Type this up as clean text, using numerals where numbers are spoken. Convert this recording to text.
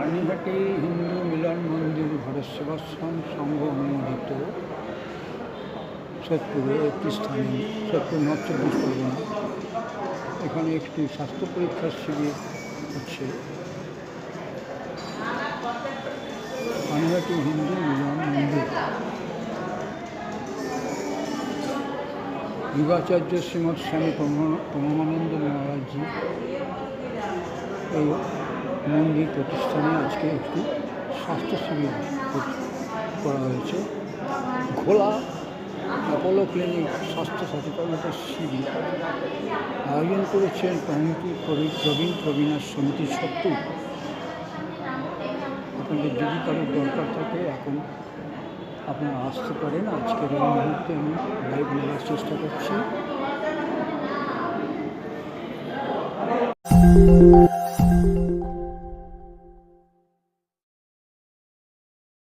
পানিহাটি হিন্দু মিলন মন্দির ভারত সেবাশ্রম সংঘ অনুমোদিত সোদপুরে একটি স্থানে সোদপুর নর্থ চব্বিশ পরগনা এখানে একটি স্বাস্থ্য পরীক্ষার শিবির হচ্ছে। পানিহাটি হিন্দু মিলন মন্দির যুগাচার্য শ্রীমৎ স্বামী প্রণমানন্দ মহারাজজি এই মন্দির প্রতিষ্ঠানে আজকে একটি স্বাস্থ্য শিবির করা হয়েছে। ঘোলা অ্যাপোলো ক্লিনিক স্বাস্থ্য সচেতনতা শিবির আয়োজন করেছেন প্রবীণ সমিতির সত্ত্বেও আপনাদের যদি কারোর দরকার থাকে এখন আপনারা আসতে পারেন। আজকের এই মুহূর্তে আমি লাইভ নেওয়ার চেষ্টা করছি।